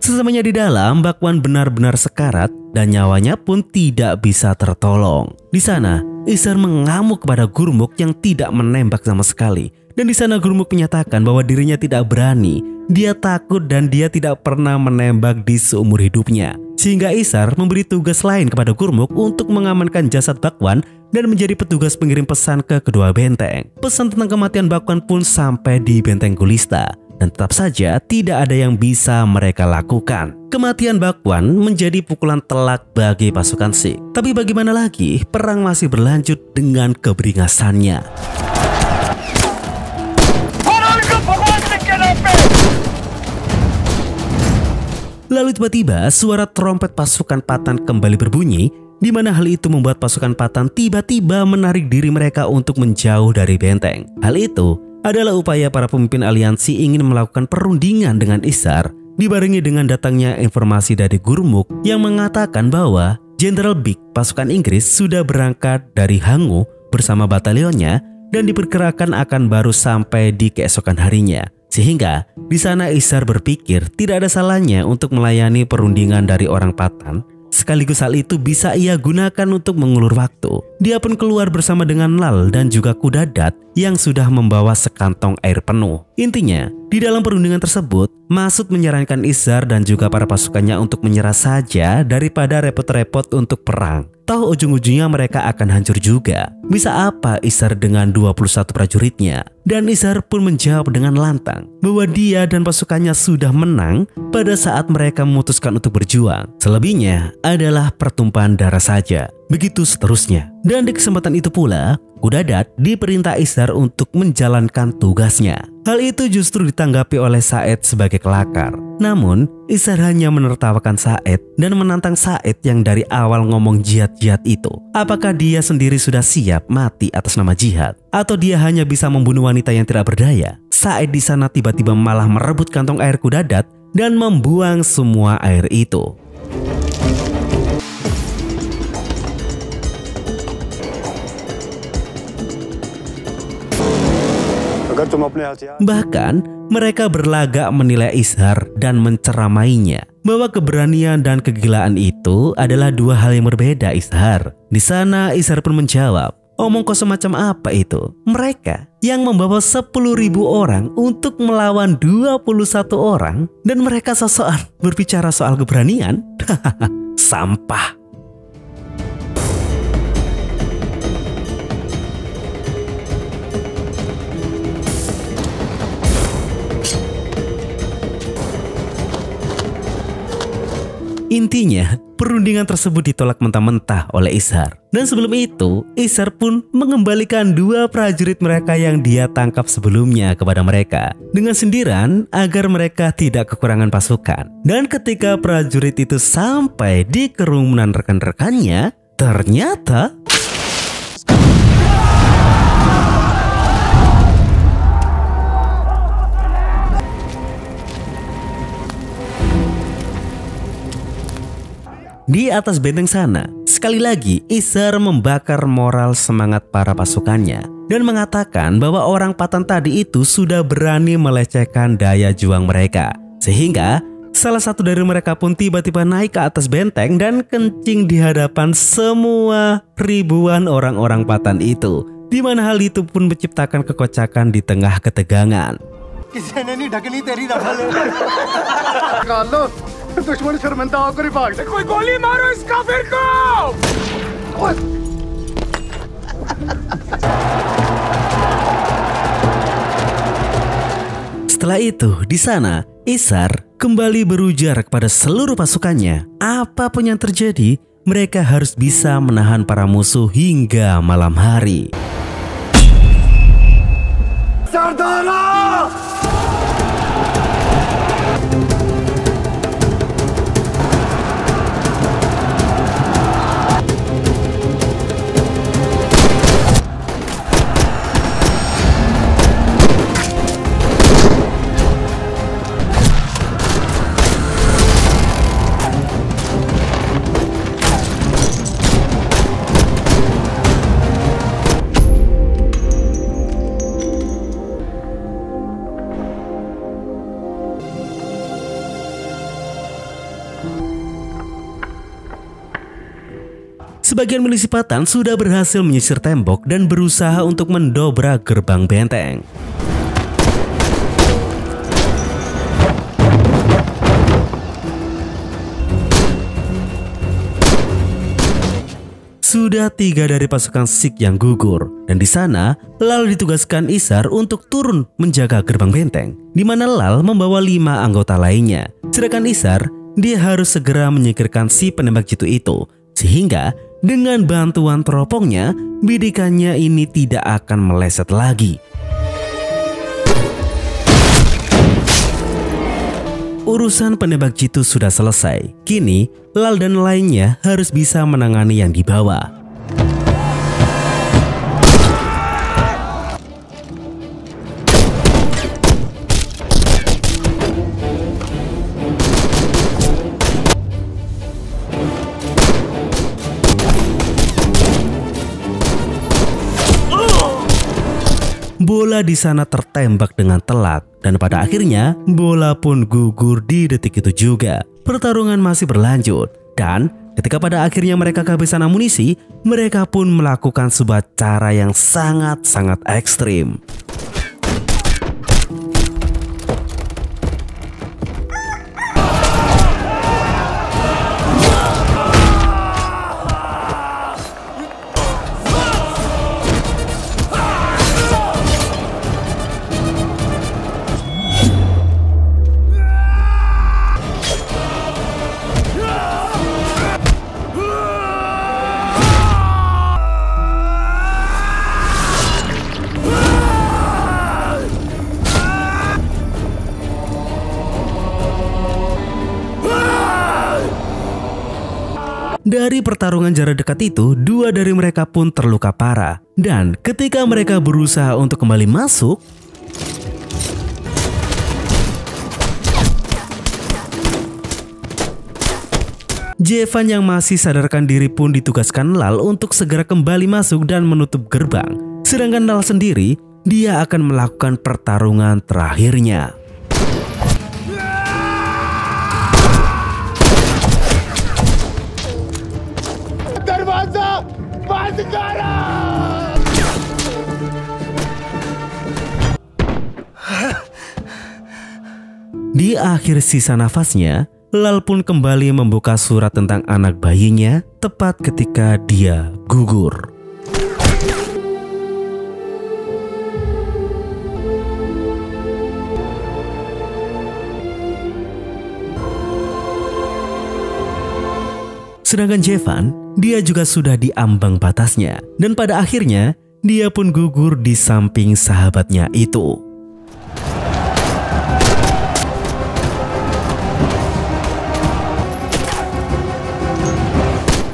Sesamanya di dalam, Bakwan benar-benar sekarat dan nyawanya pun tidak bisa tertolong. Di sana, Ishar mengamuk kepada Gurmukh yang tidak menembak sama sekali. Dan di sana Gurmukh menyatakan bahwa dirinya tidak berani, dia takut dan dia tidak pernah menembak di seumur hidupnya. Sehingga Ishar memberi tugas lain kepada Gurmukh untuk mengamankan jasad Bakwan dan menjadi petugas pengirim pesan ke kedua benteng. Pesan tentang kematian Bakwan pun sampai di benteng Gulista. Dan tetap saja tidak ada yang bisa mereka lakukan. Kematian Bakwan menjadi pukulan telak bagi pasukan Sikh. Tapi bagaimana lagi, perang masih berlanjut dengan keberingasannya. Lalu tiba-tiba suara trompet pasukan Patan kembali berbunyi, di mana hal itu membuat pasukan Patan tiba-tiba menarik diri mereka untuk menjauh dari benteng. Hal itu adalah upaya para pemimpin aliansi ingin melakukan perundingan dengan Ishar, dibarengi dengan datangnya informasi dari Gurmukh yang mengatakan bahwa Jenderal Big pasukan Inggris sudah berangkat dari Hangu bersama batalionnya dan diperkirakan akan baru sampai di keesokan harinya. Sehingga di sana Ishar berpikir tidak ada salahnya untuk melayani perundingan dari orang Patan. Sekaligus hal itu bisa ia gunakan untuk mengulur waktu. Dia pun keluar bersama dengan Lal dan juga Kudadat yang sudah membawa sekantong air penuh. Intinya, di dalam perundingan tersebut, Masud menyarankan Ishar dan juga para pasukannya untuk menyerah saja daripada repot-repot untuk perang. Tahu ujung-ujungnya mereka akan hancur juga. Bisa apa Ishar dengan 21 prajuritnya? Dan Ishar pun menjawab dengan lantang bahwa dia dan pasukannya sudah menang pada saat mereka memutuskan untuk berjuang. Selebihnya adalah pertumpahan darah saja. Begitu seterusnya. Dan di kesempatan itu pula, Kudadat diperintah Ishar untuk menjalankan tugasnya. Hal itu justru ditanggapi oleh Said sebagai kelakar. Namun, Ishar hanya menertawakan Said dan menantang Said yang dari awal ngomong jihad-jihad itu. Apakah dia sendiri sudah siap mati atas nama jihad? Atau dia hanya bisa membunuh wanita yang tidak berdaya? Said di sana tiba-tiba malah merebut kantong air Kudadat dan membuang semua air itu. Bahkan mereka berlagak menilai Ishar dan menceramainya. bahwa keberanian dan kegilaan itu adalah dua hal yang berbeda, Izhar. Di sana Izhar pun menjawab, omong kosong macam apa itu? Mereka yang membawa 10.000 orang untuk melawan 21 orang dan mereka sosokan berbicara soal keberanian? Sampah. Intinya, perundingan tersebut ditolak mentah-mentah oleh Izhar. Dan sebelum itu, Izhar pun mengembalikan 2 prajurit mereka yang dia tangkap sebelumnya kepada mereka dengan sindiran agar mereka tidak kekurangan pasukan. Dan ketika prajurit itu sampai di kerumunan rekan-rekannya, ternyata di atas benteng sana, sekali lagi Izhar membakar moral semangat para pasukannya dan mengatakan bahwa orang Patan tadi itu sudah berani melecehkan daya juang mereka. Sehingga salah satu dari mereka pun tiba-tiba naik ke atas benteng dan kencing di hadapan semua ribuan orang-orang Patan itu. Di mana hal itu pun menciptakan kekocakan di tengah ketegangan. दुश्मन शर्मिंदा होकर ही भाग जाए। कोई गोली मारो इस काफिर को! Setelah itu, di sana Izhar kembali berujar kepada seluruh pasukannya, apapun yang terjadi, mereka harus bisa menahan para musuh hingga malam hari. सरदारा! Sebagian milisi Patan sudah berhasil menyisir tembok dan berusaha untuk mendobrak gerbang benteng. Sudah 3 dari pasukan Sikh yang gugur, dan di sana Lal ditugaskan Izhar untuk turun menjaga gerbang benteng, di mana Lal membawa 5 anggota lainnya. Sedangkan Izhar, dia harus segera menyingkirkan si penembak jitu itu, sehingga dengan bantuan teropongnya, bidikannya ini tidak akan meleset lagi. Urusan penembak jitu sudah selesai. Kini, Lal dan lainnya harus bisa menangani yang dibawa. Bola di sana tertembak dengan telak dan pada akhirnya bola pun gugur di detik itu juga. Pertarungan masih berlanjut dan ketika pada akhirnya mereka kehabisan amunisi, mereka pun melakukan sebuah cara yang sangat-sangat ekstrim. Dari pertarungan jarak dekat itu, 2 dari mereka pun terluka parah. Dan ketika mereka berusaha untuk kembali masuk, Jevan yang masih sadarkan diri pun ditugaskan Lal untuk segera kembali masuk dan menutup gerbang. Sedangkan Lal sendiri, dia akan melakukan pertarungan terakhirnya. Di akhir sisa nafasnya, Lal pun kembali membuka surat tentang anak bayinya tepat ketika dia gugur. Sedangkan Jevan, dia juga sudah di ambang batasnya. Dan pada akhirnya, dia pun gugur di samping sahabatnya itu.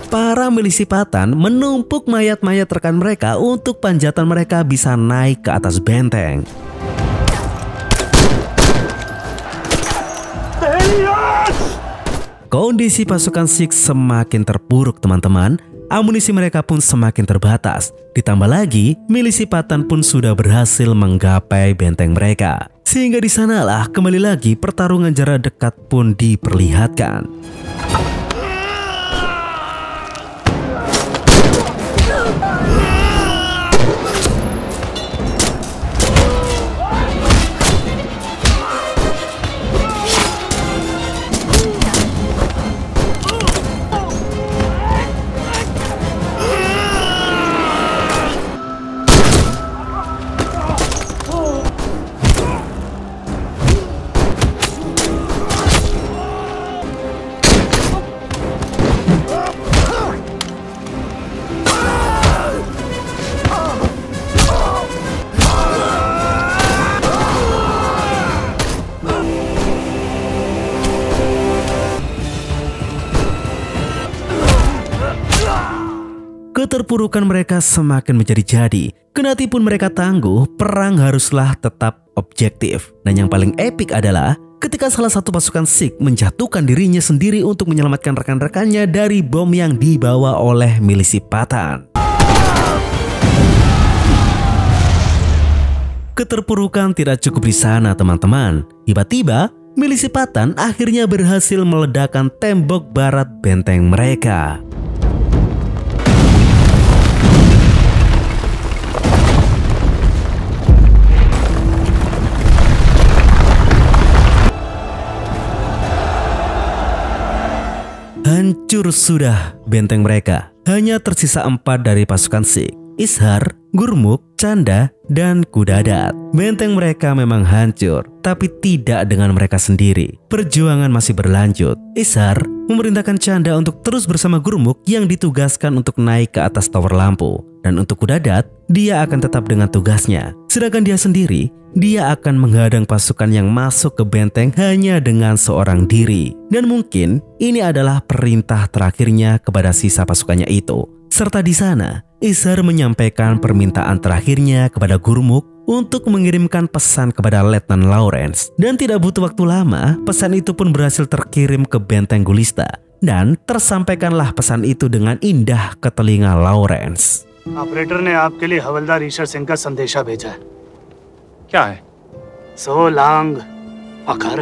Para milisi Patan menumpuk mayat-mayat rekan mereka untuk panjatan mereka bisa naik ke atas benteng. Kondisi pasukan Sikh semakin terpuruk teman-teman, amunisi mereka pun semakin terbatas. Ditambah lagi, milisi Patan pun sudah berhasil menggapai benteng mereka. Sehingga di sanalah kembali lagi pertarungan jarak dekat pun diperlihatkan. Keterpurukan mereka semakin menjadi-jadi. Kendati pun mereka tangguh, perang haruslah tetap objektif. Dan yang paling epik adalah ketika salah satu pasukan Sikh menjatuhkan dirinya sendiri untuk menyelamatkan rekan-rekannya dari bom yang dibawa oleh milisi Patan. Keterpurukan tidak cukup di sana teman-teman. Tiba-tiba, milisi Patan akhirnya berhasil meledakkan tembok barat benteng mereka. Hancur sudah benteng mereka. Hanya tersisa 4 dari pasukan Sikh: Ishar, Gurmukh, Chanda, dan Kudadat. Benteng mereka memang hancur, tapi tidak dengan mereka sendiri. Perjuangan masih berlanjut. Ishar memerintahkan Chanda untuk terus bersama Gurmukh yang ditugaskan untuk naik ke atas tower lampu. Dan untuk Kudadat, dia akan tetap dengan tugasnya. Sedangkan dia sendiri, dia akan menghadang pasukan yang masuk ke benteng hanya dengan seorang diri. Dan mungkin ini adalah perintah terakhirnya kepada sisa pasukannya itu. Serta di sana, Ishar menyampaikan permintaan terakhirnya kepada Gurmukh untuk mengirimkan pesan kepada Letnan Lawrence. Dan tidak butuh waktu lama, pesan itu pun berhasil terkirim ke benteng Gulista. Dan tersampaikanlah pesan itu dengan indah ke telinga Lawrence. Operator ने आपके लिए हवलदार ईशर सिंह का संदेशा भेजा है। क्या है? सो लांग आकर।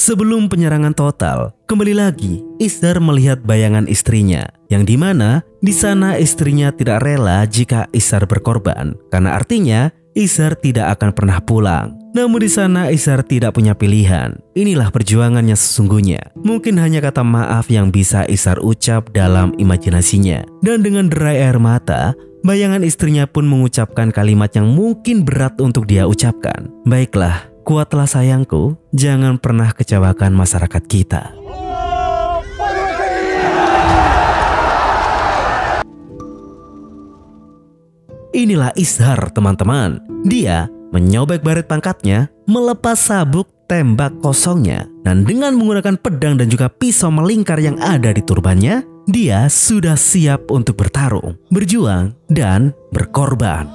Sebelum penyerangan total, kembali lagi Ishar melihat bayangan istrinya, yang dimana di sana istrinya tidak rela jika Ishar berkorban, karena artinya Ishar tidak akan pernah pulang. Namun di sana Ishar tidak punya pilihan. Inilah perjuangannya sesungguhnya. Mungkin hanya kata maaf yang bisa Ishar ucap dalam imajinasinya. Dan dengan derai air mata, bayangan istrinya pun mengucapkan kalimat yang mungkin berat untuk dia ucapkan. Baiklah, kuatlah sayangku, jangan pernah kecewakan masyarakat kita. Inilah Ishar teman-teman. Dia menyobek baret pangkatnya, melepas sabuk tembak kosongnya, dan dengan menggunakan pedang dan juga pisau melingkar yang ada di turbannya, dia sudah siap untuk bertarung, berjuang, dan berkorban.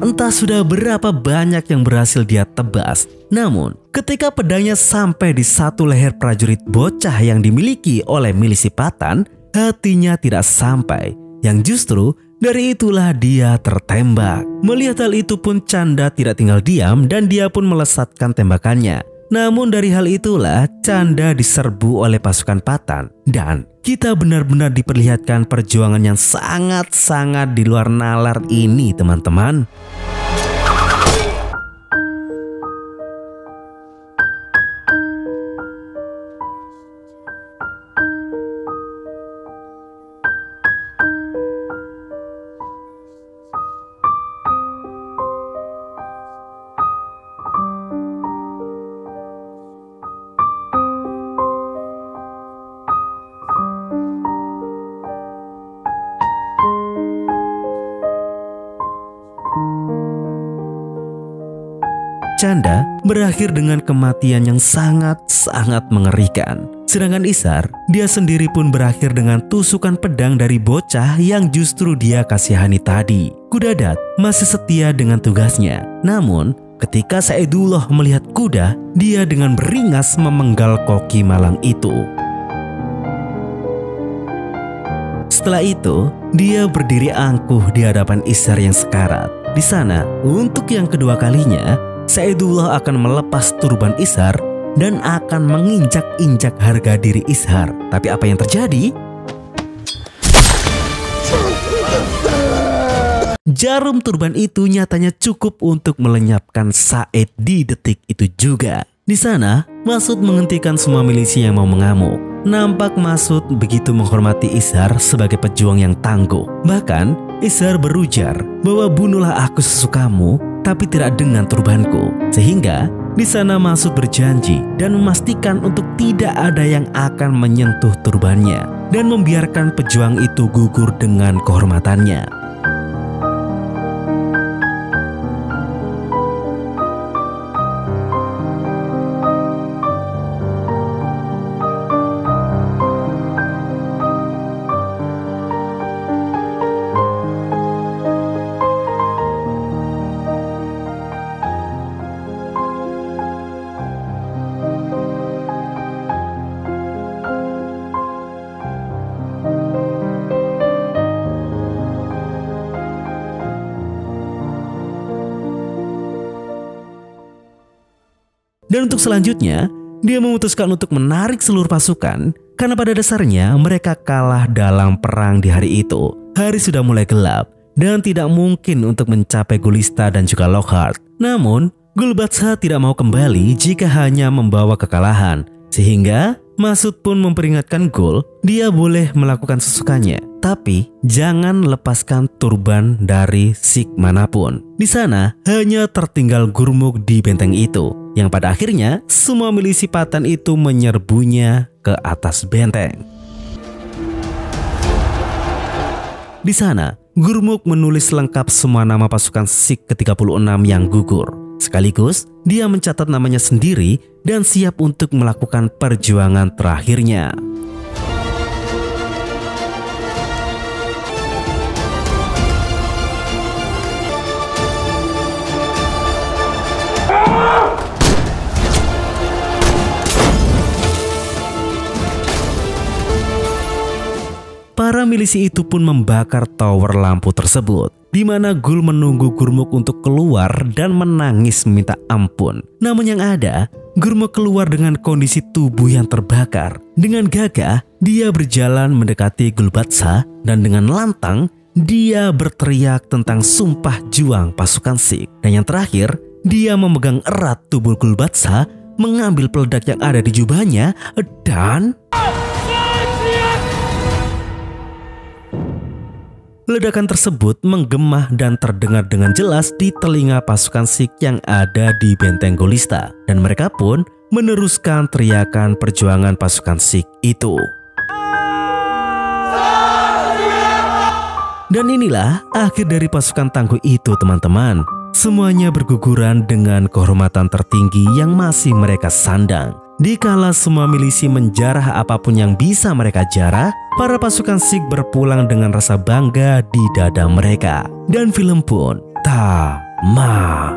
Entah sudah berapa banyak yang berhasil dia tebas. Namun, ketika pedangnya sampai di satu leher prajurit bocah yang dimiliki oleh milisi Patan, hatinya tidak sampai. Yang justru dari itulah dia tertembak. Melihat hal itu pun Canda tidak tinggal diam dan dia pun melesatkan tembakannya. Namun dari hal itulah Canda diserbu oleh pasukan Patan. Dan kita benar-benar diperlihatkan perjuangan yang sangat-sangat di luar nalar ini, teman-teman. Canda berakhir dengan kematian yang sangat-sangat mengerikan. Sedangkan Ishar, dia sendiri pun berakhir dengan tusukan pedang dari bocah yang justru dia kasihani tadi. Kudadat masih setia dengan tugasnya. Namun, ketika Saidullah melihat kuda, dia dengan beringas memenggal koki malang itu. Setelah itu, dia berdiri angkuh di hadapan Ishar yang sekarat. Di sana, untuk yang kedua kalinya, Saidullah akan melepas turban Ishar dan akan menginjak-injak harga diri Ishar. Tapi apa yang terjadi? Jarum turban itu nyatanya cukup untuk melenyapkan Said di detik itu juga. Di sana, Masud menghentikan semua milisi yang mau mengamuk. Nampak Masud begitu menghormati Ishar sebagai pejuang yang tangguh. Bahkan, Ishar berujar bahwa bunuhlah aku sesukamu, tapi tidak dengan turbanku. Sehingga di sana Masud berjanji dan memastikan untuk tidak ada yang akan menyentuh turbannya dan membiarkan pejuang itu gugur dengan kehormatannya. Dan untuk selanjutnya, dia memutuskan untuk menarik seluruh pasukan karena pada dasarnya mereka kalah dalam perang di hari itu. Hari sudah mulai gelap dan tidak mungkin untuk mencapai Gulista dan juga Lockhart. Namun, Gulbatsa tidak mau kembali jika hanya membawa kekalahan. Sehingga Masud pun memperingatkan Gul, dia boleh melakukan sesukanya, tapi jangan lepaskan turban dari Sikh manapun. Di sana hanya tertinggal Gurmukh di benteng itu, yang pada akhirnya semua milisi Patan itu menyerbunya ke atas benteng. Di sana, Gurmukh menulis lengkap semua nama pasukan Sikh ke-36 yang gugur. Sekaligus, dia mencatat namanya sendiri dan siap untuk melakukan perjuangan terakhirnya. Para milisi itu pun membakar tower lampu tersebut, di mana Gul menunggu Gurmukh untuk keluar dan menangis meminta ampun. Namun yang ada, Gurmukh keluar dengan kondisi tubuh yang terbakar. Dengan gagah, dia berjalan mendekati Gulbatsa dan dengan lantang, dia berteriak tentang sumpah juang pasukan Sikh. Dan yang terakhir, dia memegang erat tubuh Gulbatsa, mengambil peledak yang ada di jubahnya, dan ledakan tersebut menggema dan terdengar dengan jelas di telinga pasukan Sikh yang ada di benteng Gulista. Dan mereka pun meneruskan teriakan perjuangan pasukan Sikh itu. Dan inilah akhir dari pasukan tangguh itu, teman-teman. Semuanya berguguran dengan kehormatan tertinggi yang masih mereka sandang. Dikala semua milisi menjarah apapun yang bisa mereka jarah, para pasukan Sikh berpulang dengan rasa bangga di dada mereka. Dan film pun Ma.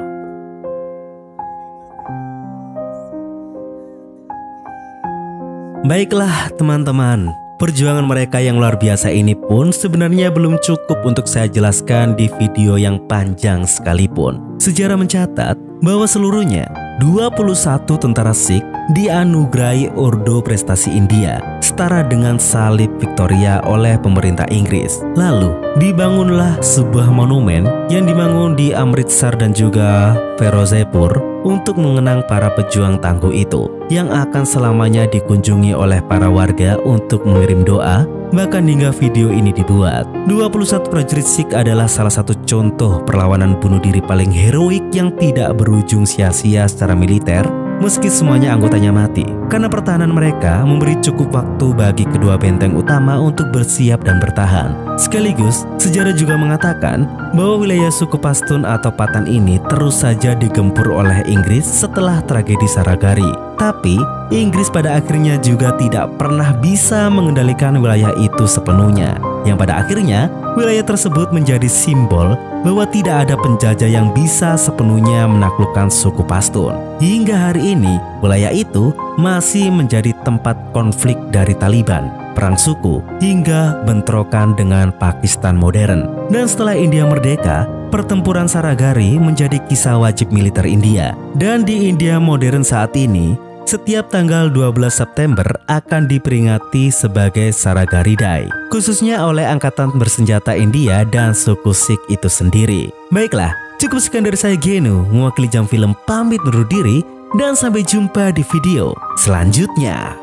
Baiklah teman-teman, perjuangan mereka yang luar biasa ini pun sebenarnya belum cukup untuk saya jelaskan di video yang panjang sekalipun. Sejarah mencatat bahwa seluruhnya 21 tentara Sikh dianugerahi Ordo Prestasi India setara dengan salib Victoria oleh pemerintah Inggris. Lalu dibangunlah sebuah monumen yang dibangun di Amritsar dan juga Ferozepur untuk mengenang para pejuang tangguh itu yang akan selamanya dikunjungi oleh para warga untuk mengirim doa. Bahkan hingga video ini dibuat, 21 prajurit Sikh adalah salah satu contoh perlawanan bunuh diri paling heroik yang tidak berujung sia-sia secara militer meski semuanya anggotanya mati. Karena pertahanan mereka memberi cukup waktu bagi kedua benteng utama untuk bersiap dan bertahan. Sekaligus, sejarah juga mengatakan bahwa wilayah suku Pashtun atau Patan ini terus saja digempur oleh Inggris setelah tragedi Saragari. Tapi, Inggris pada akhirnya juga tidak pernah bisa mengendalikan wilayah itu sepenuhnya. Yang pada akhirnya, wilayah tersebut menjadi simbol bahwa tidak ada penjajah yang bisa sepenuhnya menaklukkan suku Pashtun. Hingga hari ini, wilayah itu masih menjadi tempat konflik dari Taliban, perang suku, hingga bentrokan dengan Pakistan modern. Dan setelah India merdeka, pertempuran Saragari menjadi kisah wajib militer India. Dan di India modern saat ini, setiap tanggal 12 September akan diperingati sebagai Saragari Day, khususnya oleh angkatan bersenjata India dan suku Sikh itu sendiri. Baiklah, cukup sekian dari saya Genu, mewakili Jam Film pamit undur diri dan sampai jumpa di video selanjutnya.